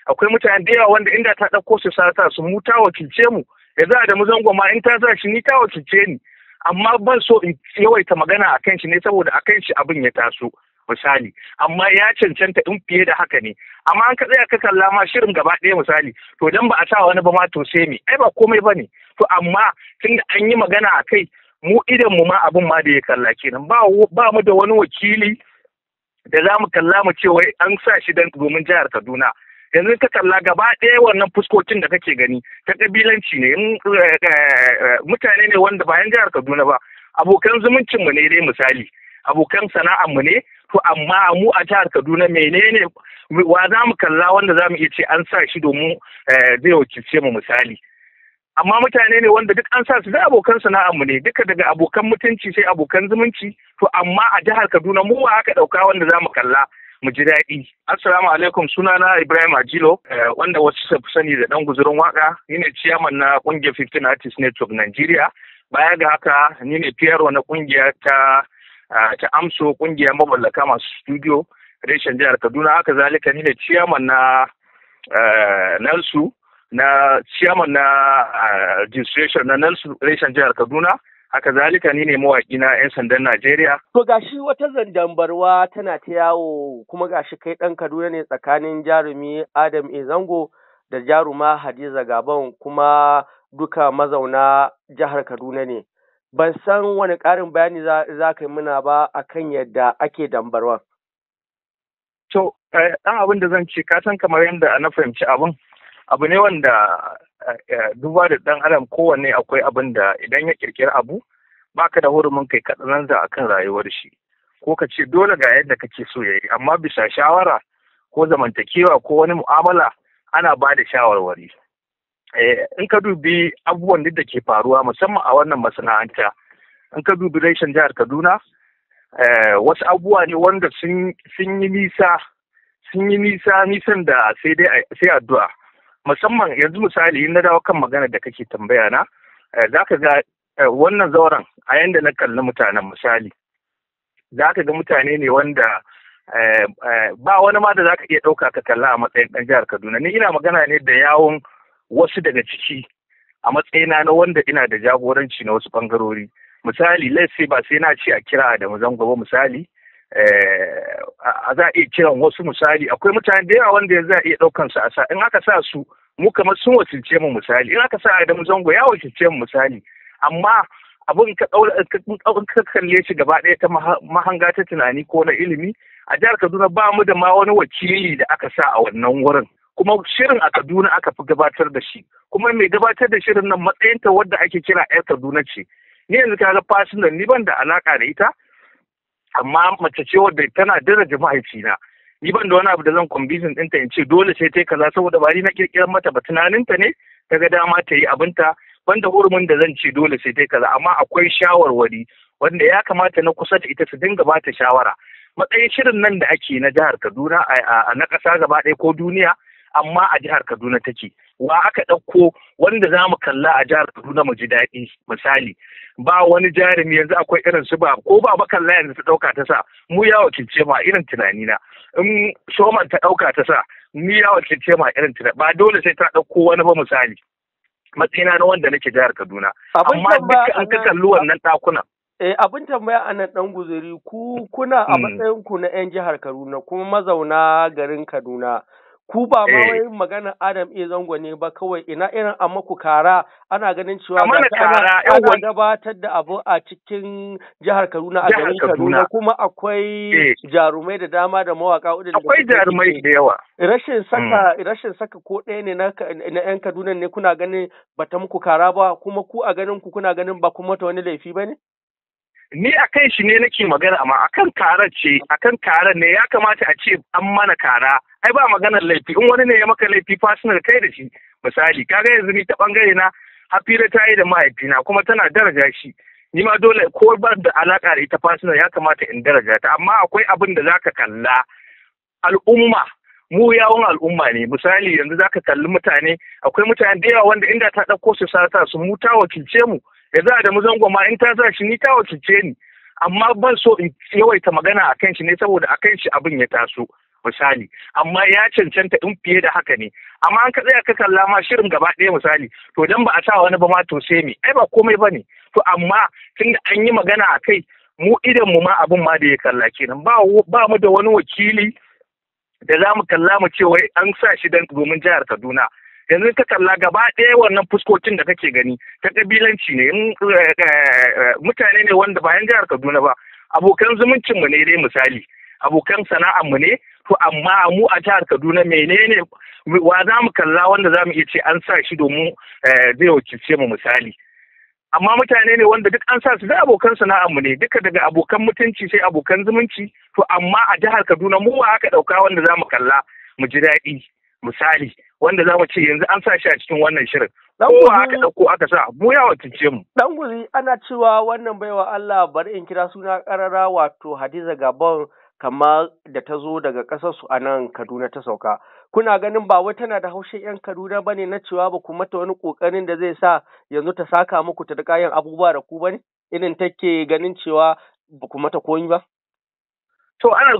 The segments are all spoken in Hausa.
akwai mutane da yawa wanda inda ta ɗauko su sata su mu ta wakilce mu, yanzu Adamu Zango ma in ta sa shi ni ta wakilce ni, amma ban so in yawaita magana a kan shi ne saboda a kan shi abin ya taso misali, amma ya cancanta in fiye da haka ne. Amma an ka tsaya ka kalla ma shirin gaba ɗaya misali, to dan ba a sa wani ba ma to sai me, ai ba komai ba ne. To amma tunda an yi magana a kai, mu idan mu ma abin ma da ya kalla kenan, ba mu da wani wakili da za mu kalla mu ce wai an sa shi domin jihar Kaduna. Yanzu ka kalla gaba ɗaya wannan fuskokin da kake gani ta ƙabilanci ne, mutane ne wanda bayan jihar Kaduna ba, abokan zumuncin mu ne dai misali, abokan sana'ar mu ne. To amma mu a jihar Kaduna menene wa za mu kalla wanda za mu iya ce an sa shi domin zai wakilce mu misali. Amma mutane ne wanda duk an sa su da abokan sana'ar mu ne, duka daga abokan mutunci sai abokan zumunci. To amma a jihar Kaduna mu wa aka ɗauka wanda za mu kalla mu ji daɗi. Assalamu alaikum, sunana Ibrahim Ajilo, wanda wasu su sani da ɗan guzurin waka. Ni ne ciyaman na ƙungiyar 15 Artists Network Nigeria. Baya ga haka ni ne PRO na ƙungiya ta AMSO, ƙungiyar maballaka masu studio reshen jihar Kaduna. Haka zalika ni ne ciyaman na NELSU, na ciyaman na registration na NELSU reshen jihar Kaduna. Haka zalika ni ne mawaƙi na 'yan sandan Najeriya. To gashi wata zandambarwa tana ta yawo, kuma gashi kai ɗan Kaduna ne tsakanin jarumi Adam A. Zango da jaruma Hadiza Gabon, kuma duka mazauna jihar Kaduna ne. Ban san wani ƙarin bayani za ka yi muna ba akan yadda ake dambarwa. To, ɗan abin da zan ce, ka san kamar yadda na fahimci abu ne wanda duba da ɗan adam kowanne akwai abin da idan ya ƙirƙiri abu baka da hurumin kai kaɗanan da akan rayuwar shi, ko ka ce dole ga yadda kake so ya yi, amma bisa shawara ko zamantakewa ko wani mu'amala ana ba da shawarwari. In ka dubi abubuwan da ke faruwa musamman a wannan masana'anta, in ka dubi reshen jihar Kaduna, wasu abubuwa ne wanda sun yi nisan da sai addu'a. Musamman yanzu misali in na dawo kan magana da kake tambaya na, za ka ga wannan zauren a yanda na kalli mutanen misali, za ka ga mutane ne wanda ba wani ma da za ka iya ɗauka ka kalla a matsayin ɗan jihar Kaduna. Ni ina magana ne da yawon wasu daga ciki a matsayina na wanda ina da jagoranci na wasu ɓangarori. Misali, let's say ba sai na ce a kira da Zango ba misali, a za a iya kiran wasu misali, akwai mutane da yawa wanda za a iya ɗaukan su a sa, in aka sa su mu kamar sun wakilce mu misali, in aka sa Adamu Zango ya wakilce mu misali, amma abin ka kalle shi gaba ɗaya ta mahanga ta tunani ko na ilimi, a jihar Kaduna ba mu da ma wani wakili da aka sa a wannan wurin, kuma shirin a Kaduna aka fi gabatar da shi, kuma mai gabatar da shirin nan matsayinta wadda ake kira 'yar Kaduna ce. Ni yanzu kaga fasinan ni ban da alaka da ita, amma mace ce wadda tana daraja mahaifina, ni ban da wani abu da zan kwambizin ɗinta in ce dole sai ta yi kaza saboda ba ni na kirkirar mata ba, tunaninta ne ta ga dama ta yi abinta, ban da hurumin da zan ce dole sai ta yi kaza, amma akwai shawarwari wanda ya kamata na kusa da ita su dinga ba ta shawara. Matsayin shirin nan da ake na jihar Kaduna a na ƙasa gaba ɗaya ko duniya, amma a jihar Kaduna take. Wa aka ɗauko wanda za mu kalla a jihar Kaduna mu ji daɗi misali, ba wani jarumi yanzu akwai irin su ba ko ba kalla yanzu ta ɗauka ta sa mu ya wakilce ma irin tunanina, in Shoman ta ɗauka ta sa mu ya wakilce ma irin tunani, ba dole sai ta ɗauko wani ba misali, matsayina na wanda nake jihar Kaduna, amma duka an ka kalli wannan ɗakunan. Abin tambaya a nan ɗan guzuri, kuna a matsayin ku na 'yan jihar Kaduna kuma mazauna garin Kaduna, ku ba ma wai maganar Adam A. Zango ne ba kawai, ina irin a maku kara ana ganin cewa ana gabatar da abu a cikin jihar Kaduna a garin Kaduna, kuma akwai jarumai da dama da mawaka akwai jarumai da yawa. Rashin saka ko ɗaya ne na 'yan Kaduna ne kuna ganin bata muku kara ba, kuma ku a ganin ku kuna ganin ba kuma ta wani laifi ba ne? Ni a kan shi ne nake magana, amma akan karar ne ya kamata a ce an mana kara, ai ba maganar laifi, in wani ne ya maka laifi fasinar kai da shi misali, kaga yanzu ni ta bangare na Hafira ta yi da mahaifina kuma tana daraja shi, ni ma dole ko ba da alaka da ita fasinar ya kamata in daraja ta, amma akwai abin da zaka kalla al'umma, mu yawon al'umma ne misali, yanzu zaka kalli mutane, akwai mutane da yawa wanda inda ta ɗauko su sata su mu ta wakilce mu, yanzu Adamu Zango ma in ta sa shi ni ta wakilce ni, amma ban so in yawaita magana a kan shi ne saboda a kan shi abin ya taso, misali, amma ya cancanta in fiye da haka ne. Amma an ka tsaya ka kalla ma shirin gaba ɗaya misali, to dan ba a sa wani ba ma to sai me, ai ba komai ba ne. To amma tun da an yi magana a kai, mu idan mu ma abin ma da ya kalla kenan, ba mu da wani wakili da za mu kalla mu ce wai an sa shi domin jihar Kaduna. Yanzu ka kalla gaba ɗaya wannan fuskokin da kake gani ta kabilanci ne, mutane ne wanda bayan jihar Kaduna ba, abokan zumuncinmu ne dai misali, abokan sana'armu ne, to amma mu a jihar Kaduna menene wa za mu kalla wanda za mu iya ce an sa shi domin zai wakilce mu misali. Amma mutane ne wanda duk an sa su da abokan sana'armu ne, duka daga abokan mutunci sai abokan zumunci, to amma a jihar Kaduna mu wa aka ɗauka wanda za mu kalla mu ji daɗi misali, wanda za mu ce yanzu an sa shi a cikin wannan shirin. Kowa aka ɗauko aka sa mu ya wakilce mu. Dan guzi ana cewa wannan baiwa Allah bari in kira suna ƙarara wato Hadiza Gabon kamar da ta zo daga ƙasar su a nan Kaduna ta sauka. Kuna ganin ba wai tana da haushin 'yan Kaduna bane na cewa ba ku mata wani ƙoƙarin da zai sa yanzu ta saka muku ta riƙa yin abubuwa da ku bane? Irin take ganin cewa ba ku mata komi ba? To ana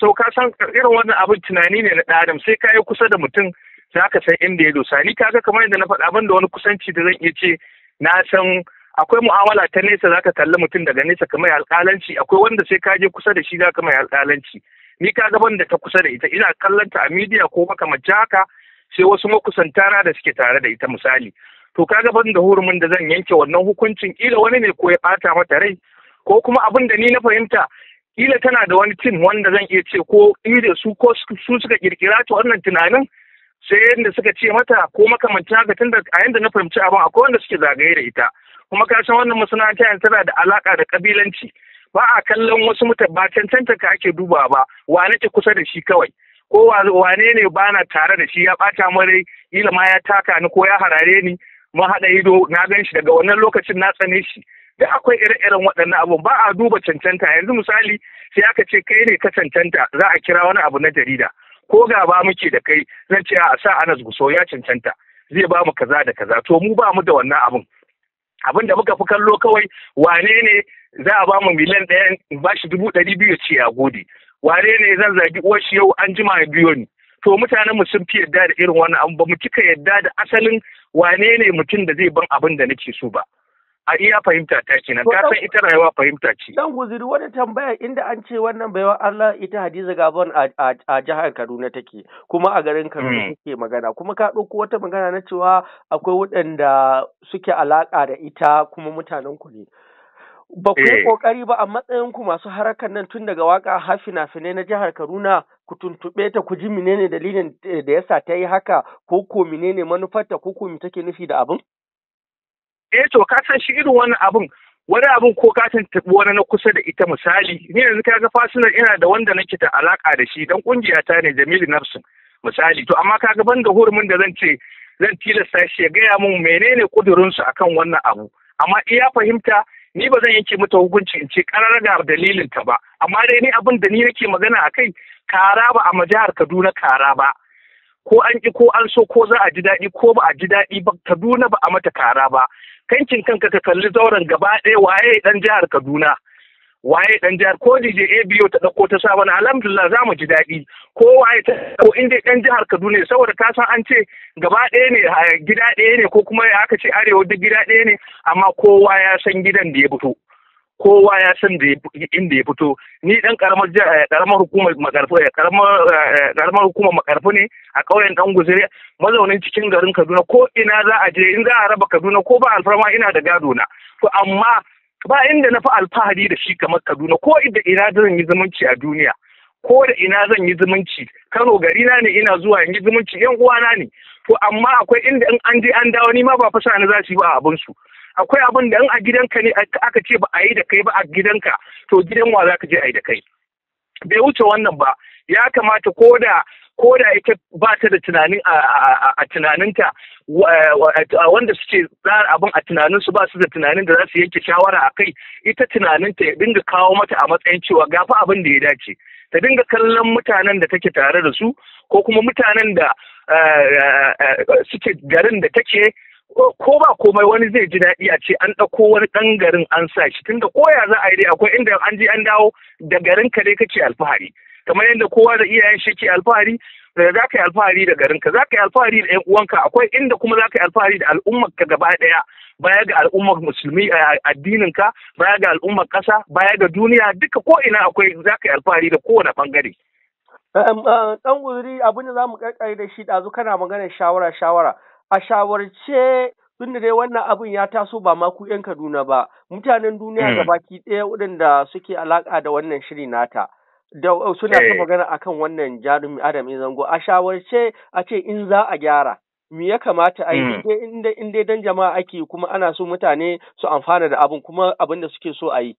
so ka san irin wannan abin tunani ne na ɗan adam, sai ka yi kusa da mutum za ka san inda ya dosa. Ni kaga kamar yadda na faɗa ban da wani kusanci da zan iya ce na san akwai mu'amala ta nesa, za ka kalli mutum daga nesa kamar alƙalanci, akwai wanda sai ka je kusa da shi za ka mai alƙalanci. Ni kaga ban da ta kusa da ita, ina kallon ta a midiya ko makamancin haka, sai wasu makusantana da suke tare da ita misali. To kaga ban da hurumin da zan yanke wannan hukuncin, kila wani ne ko ya ɓata mata rai, ko kuma abin da ni na fahimta kila tana da wani tin wanda zan iya ce ko da su ko su suka kirkira ta wannan tunanin, sai yadda suka ce mata ko makamancin haka, tunda a yanda na fahimci abin akwai wanda suke zagaye da ita. Kuma ka san wannan masana'anta tana da alaka da kabilanci, ba a kallon wasu ba cancanta ka ake duba ba, wa nake kusa da shi kawai, ko wane ne ba na tare da shi ya ɓata mare, kila ma ya taka ni ko ya harare ni, mun haɗa ido na gan shi daga wannan lokacin na tsane shi. Da akwai ire-iren waɗannan abun ba a duba cancanta. Yanzu misali sai aka ce kai ne ka cancanta, za a kira wani abu na jarida, ko gaba muke da kai zan ce a sa Anas Gusau ya cancanta, zai ba mu kaza da kaza. To mu ba mu da wannan abin da muka fi kallo kawai wane ne za a ba mu miliyan ɗaya in ba shi 200,000 ce ya gode, wane ne zan zagi uwar shi yau an jima ya biyo ni. To mutanen mu sun fi yadda da irin wannan abu, ba mu cika yadda da asalin wane ne mutum da zai ban abin da nake so ba. A iya fahimta ta kenan, ka san ita rayuwa fahimta ce. Dan guziri wani tambaya, inda an ce wannan baiwa Allah ita Hadiza Gabon a jihar Kaduna take, kuma a garin Kaduna take magana, kuma ka ɗauko wata magana na cewa akwai waɗanda suke alaƙa da ita kuma mutanen ku ne. Ba ku yi ƙoƙari ba a matsayin ku masu harakan nan tun daga waka har fina-finai na jihar Kaduna ku tuntuɓe ta ku ji menene dalilin da yasa ta yi haka, ko menene manufarta, ko me take nufi da abin? To ka san shi irin wani abun ko ka taɓi wani na kusa da ita misali, ni yanzu kaga fasinar ina da wanda nake ta alaka da shi dan kungiya ta ne Jamilu Nafsin misali. To amma kaga ban da hurumin da zan tilasta shi ya gaya mun menene kudurin su akan wannan abu, amma iya fahimta ni ba zan yanke mata hukunci in ce karar ga dalilin ta ba, amma dai ni abin da ni nake magana akai, kara ba a jihar Kaduna kara ba, ko an ki ko an so, ko za a ji daɗi ko ba a ji daɗi ba, Kaduna ba a mata kara ba. Kankin kanka ka kalli zauren gaba ɗaya waye ɗan jihar Kaduna, waye ɗan jihar, ko DJ ABO ta ɗauko ta sa bana alhamdulillah za mu ji daɗi, ko waye ta ko inda ɗan jihar Kaduna ne, saboda ka san an ce gaba ɗaya ne, gida ɗaya ne, ko kuma aka ce arewa duk gida ɗaya ne, amma kowa ya san gidan da ya fito, kowa ya san inda ya fito. Ni ɗan ƙaramar hukumar Makarfi, ƙaramar hukumar Makarfi ne a ƙauyen ɗan guzuri, mazaunin cikin garin Kaduna. Ko ina za a je, in za a raba Kaduna ko ba alfarma ina da gado na. To amma ba inda na fi alfahari da shi kamar Kaduna, ko inda ina zan yi zumunci a duniya, ko da ina zan yi zumunci. Kano gari na ne, ina zuwa in yi zumunci, yan uwana ne. To amma akwai inda in an je an dawo ni ma ba fasa ni za su yi ba abin su. Akwai abin da in a gidanka ne aka ce ba a yi da kai ba a gidanka, to gidan wa za ka je a yi da kai. Bai wuce wannan ba, ya kamata ko da ita ba ta da tunanin a tunaninta, wanda suke tsara abin a tunaninsu ba su da tunanin da za su yanke shawara a kai, ita tunaninta ya dinga kawo mata a matsayin cewa gafa abin da ya dace. Ta dinga kallon mutanen da take tare da su, ko kuma mutanen da suke garin da take, ko ba komai wani zai ji daɗi a ce an ɗauko wani ɗan garin an sa shi, tunda koya za a yi dai akwai inda an je an dawo da garin ka dai kake alfahari. kamar yadda kowa da iyayen shi ke alfahari da za ka yi alfahari da garinka, za ka yi alfahari da 'yan uwanka, akwai inda kuma za ka yi alfahari da al'ummarka gaba ɗaya, baya ga al'ummar musulmi a addininka, baya ga al'ummar ƙasa, baya ga duniya, duka ko ina akwai za ka yi alfahari da kowane ɓangare. Ɗan guzuri abin da za mu ƙarƙare da shi ɗazu kana maganar shawara. A shawarce tun da dai wannan abin ya taso ba ma ku 'yan Kaduna ba, mutanen duniya gabaki ɗaya waɗanda suke alaƙa da wannan shiri nata. Da suna ta magana akan wannan jarumi Adam A. Zango. A shawarce a ce in za a gyara, me ya kamata a yi in dai dan jama'a ake kuma ana so mutane su amfana da abin kuma abin da suke so a yi.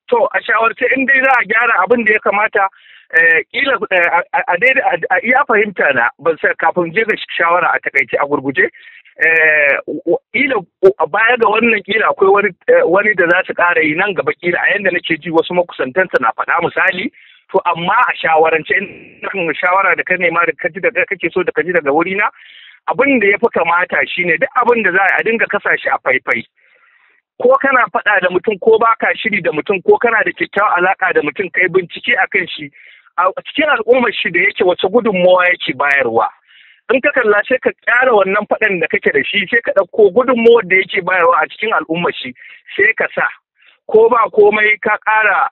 To a shawarce in dai za a gyara abin da ya kamata kila a iya fahimta na ban sai kafin je ga shawara a takaice a gurguje kila baya ga wannan kila akwai wani da za su ƙara yi nan gaba kila a yanda nake ji wasu makusantansa na faɗa misali. To amma a shawarance in shawara da ka nema da kake so da ka ji daga wurina, abin da ya fi kamata shine duk abin da za a dinga kasa shi a faifai. Ko kana faɗa da mutum ko baka shiri da mutum ko kana da kyakkyawar alaƙa da mutum kai bincike a kan shi a cikin al'ummar shi da yake wace gudunmawa yake bayarwa. In ka kalla sai ka ƙara wannan faɗan da kake da shi sai ka ɗauko gudunmawar da yake bayarwa a cikin al'ummar shi sai ka sa. Ko ba komai ka ƙara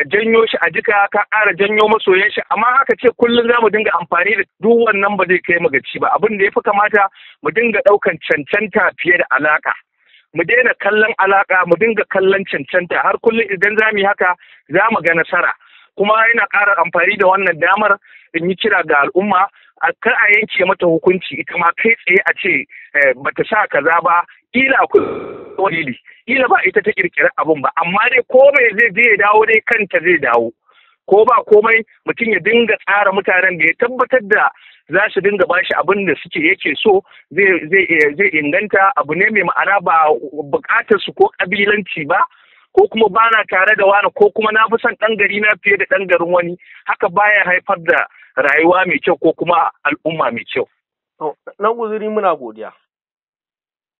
janyo shi a jika, ka ƙara janyo masoyan shi, amma haka ce kullum za mu dinga amfani da duk wannan ba zai kai mu gaci ba. Abin da ya fi kamata mu dinga ɗaukan cancanta fiye da alaƙa. Mu daina kallon alaƙa, mu dinga kallon cancanta, har kullum idan za mu yi haka za mu ga nasara. Kuma ina ƙara amfani da wannan damar in yi kira ga al'umma kar a yanke mata hukunci ita ma kai tsaye a ce bata sa kaza ba, kila akwai dalili, kila ba ita ta kirkiri abun ba, amma dai komai zai je ya dawo dai kanta zai dawo. Ko ba komai mutum ya dinga tsara mutanen da ya tabbatar da za su dinga bashi abin da suke yake so zai inganta abu ne mai ma'ana, ba bukatar su ko kabilanci ba, ko kuma ba na tare da wani ko kuma na fi son ɗan gari na fiye da ɗan garin wani, haka baya haifar da rayuwa mai kyau ko kuma al'umma mai kyau. Nan guzuri muna godiya.